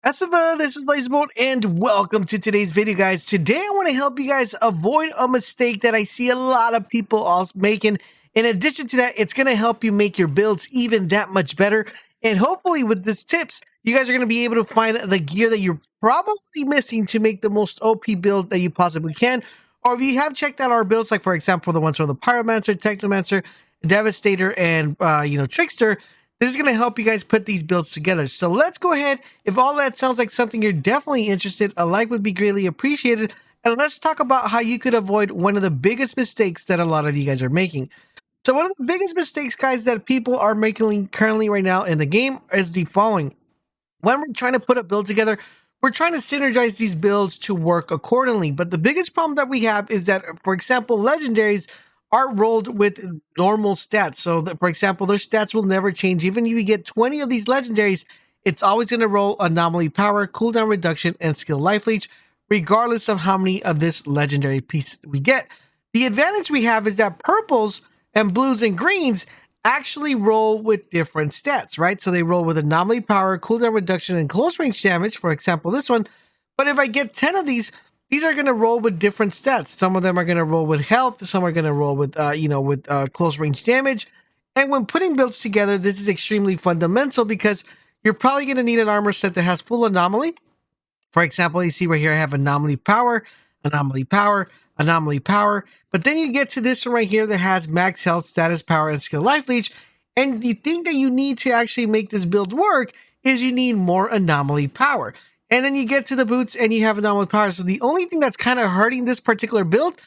Asiva, this is LaserBolt, and welcome to today's video, guys. Today, I want to help you guys avoid a mistake that I see a lot of people also making. In addition to that, it's going to help you make your builds even that much better. And hopefully, with these tips, you guys are going to be able to find the gear that you're probably missing to make the most OP build that you possibly can. Or if you have checked out our builds, like for example, the ones from the Pyromancer, Technomancer, Devastator, and Trickster, this is going to help you guys put these builds together. So let's go ahead. If all that sounds like something you're definitely interested, a like would be greatly appreciated. And let's talk about how you could avoid one of the biggest mistakes that a lot of you guys are making. So one of the biggest mistakes, guys, that people are making currently right now in the game is the following. When we're trying to put a build together, we're trying to synergize these builds to work accordingly. But the biggest problem that we have is that, for example, legendaries are rolled with normal stats. So that, for example, their stats will never change. Even if you get 20 of these legendaries, it's always going to roll anomaly power, cooldown reduction, and skill life leech, regardless of how many of this legendary piece we get. The advantage we have is that purples and blues and greens actually roll with different stats, right? So they roll with anomaly power, cooldown reduction, and close range damage, for example, this one. But if I get 10 of these are going to roll with different stats. Some of them are going to roll with health. Some are going to roll with, close range damage. And when putting builds together, this is extremely fundamental because you're probably going to need an armor set that has full anomaly. For example, you see right here, I have anomaly power, anomaly power, anomaly power. But then you get to this one right here that has max health, status power, and skill life leech. And the thing that you need to actually make this build work is you need more anomaly power. And then you get to the boots and you have anomaly power. So the only thing that's kind of hurting this particular build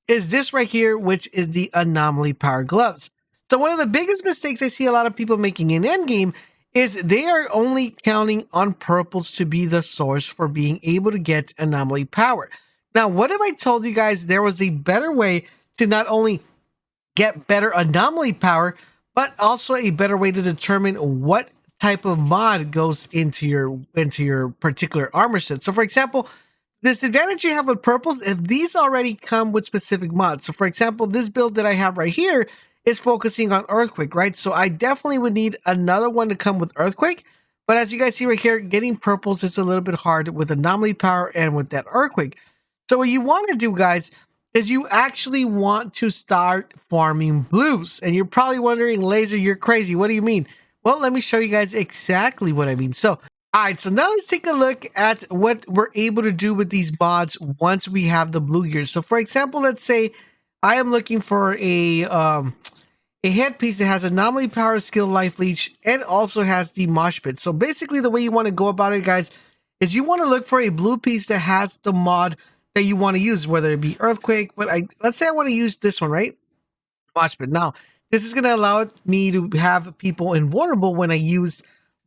is this right here, which is the anomaly power gloves. So one of the biggest mistakes I see a lot of people making in endgame is they are only counting on purples to be the source for being able to get anomaly power. Now, what if I told you guys there was a better way to not only get better anomaly power, but also a better way to determine what type of mod goes into your particular armor set? So for example, this advantage you have with purples, if these already come with specific mods. So for example, this build that I have right here is focusing on earthquake, right? So I definitely would need another one to come with earthquake. But as you guys see right here, getting purples is a little bit hard with anomaly power and with that earthquake. So what you want to do, guys, is you actually want to start farming blues. And you're probably wondering, Laser, you're crazy. What do you mean? Well, let me show you guys exactly what I mean. So, all right, so now let's take a look at what we're able to do with these mods once we have the blue gear. So, for example, let's say I am looking for a headpiece that has anomaly power, skill life leech, and also has the mosh pit. So basically the way you want to go about it, guys, is you want to look for a blue piece that has the mod that you want to use, whether it be earthquake, but let's say I want to use this one, right? Mosh pit. Now, this is going to allow me to have people invulnerable when I use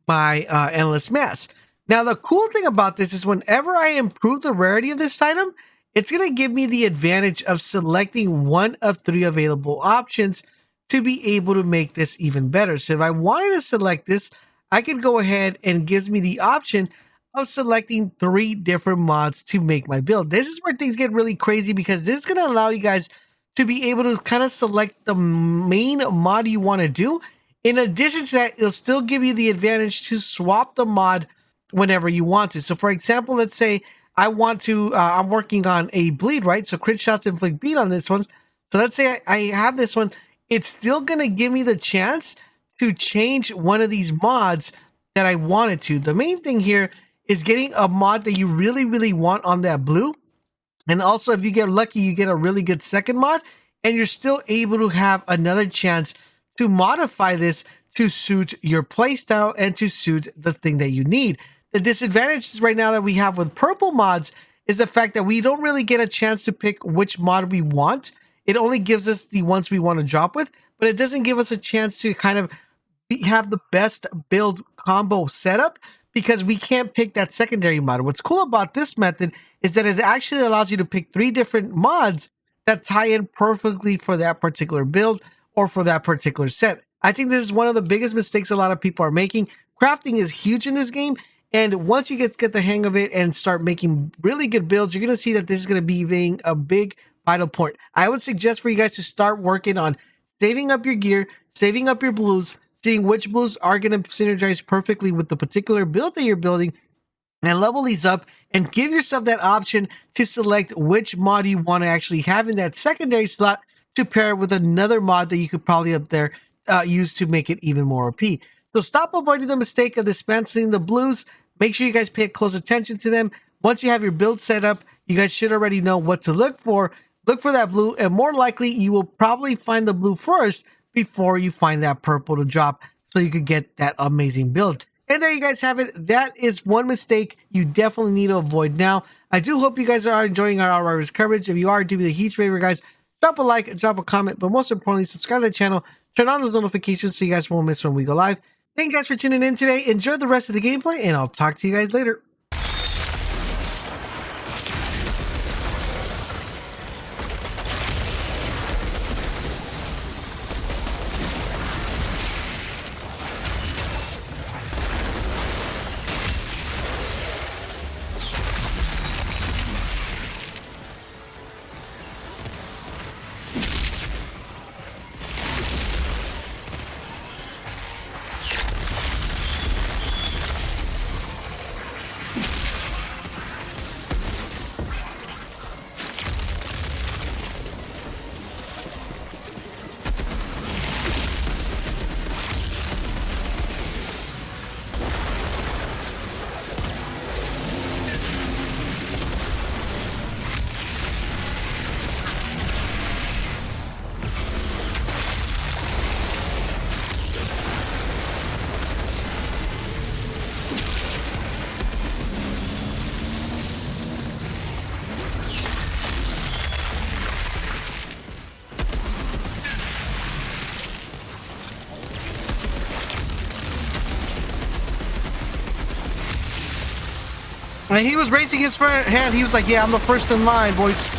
my endless mass. Now, the cool thing about this is whenever I improve the rarity of this item, it's going to give me the advantage of selecting one of 3 available options to be able to make this even better. So if I wanted to select this, I can go ahead and gives me the option of selecting 3 different mods to make my build. This is where things get really crazy because this is going to allow you guys to be able to kind of select the main mod you want to do. In addition to that, it'll still give you the advantage to swap the mod whenever you want to. So for example, let's say I want to, I'm working on a bleed, right? So crit shots inflict bleed on this one. So let's say I have this one. It's still going to give me the chance to change one of these mods that I wanted to. The main thing here is getting a mod that you really, really want on that blue. And also, if you get lucky, you get a really good second mod, and you're still able to have another chance to modify this to suit your playstyle and to suit the thing that you need. The disadvantages right now that we have with purple mods is the fact that we don't really get a chance to pick which mod we want. It only gives us the ones we want to drop with, but it doesn't give us a chance to kind of have the best build combo setup, because we can't pick that secondary mod. What's cool about this method is that it actually allows you to pick 3 different mods that tie in perfectly for that particular build or for that particular set. I think this is one of the biggest mistakes a lot of people are making. Crafting is huge in this game, and once you get the hang of it and start making really good builds, you're going to see that this is going to be being a big vital point. I would suggest for you guys to start working on saving up your gear, saving up your blues, seeing which blues are going to synergize perfectly with the particular build that you're building, and level these up and give yourself that option to select which mod you want to actually have in that secondary slot to pair with another mod that you could probably up there use to make it even more OP. So stop avoiding the mistake of dispensing the blues. Make sure you guys pay close attention to them. Once you have your build set up, you guys should already know what to look for. Look for that blue, and more likely you will probably find the blue first before you find that purple to drop, so you could get that amazing build. And there you guys have it. That is one mistake you definitely need to avoid. Now, I do hope you guys are enjoying our Outriders coverage. If you are, do me the huge favor, guys. Drop a like, drop a comment, but most importantly, subscribe to the channel. Turn on those notifications so you guys won't miss when we go live. Thank you guys for tuning in today. Enjoy the rest of the gameplay, and I'll talk to you guys later. And he was raising his hand. He was like, yeah, I'm the first in line, boys.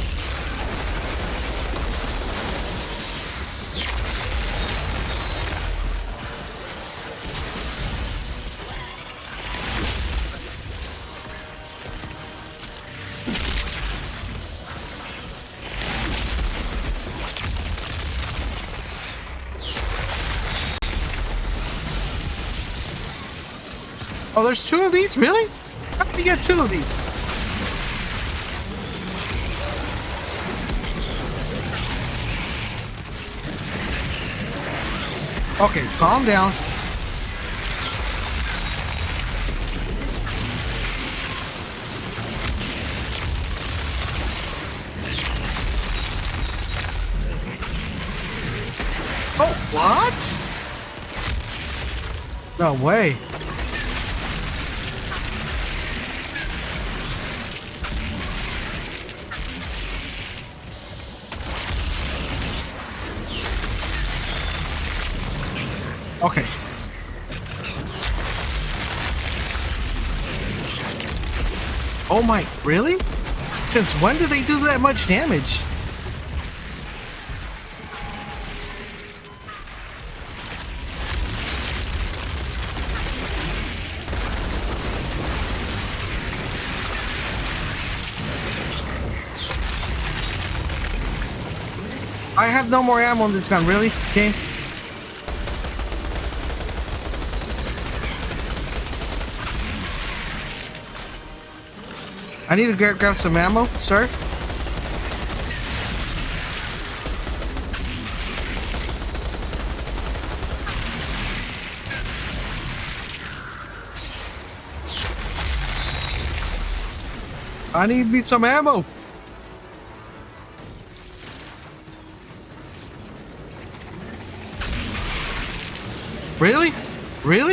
Oh, there's two of these? Really? How did you get two of these? Okay, calm down. Oh, what? No way. Okay. Oh my, really? Since when do they do that much damage? I have no more ammo on this gun, really? Okay. I need to grab some ammo, sir. I need me some ammo. Really? Really?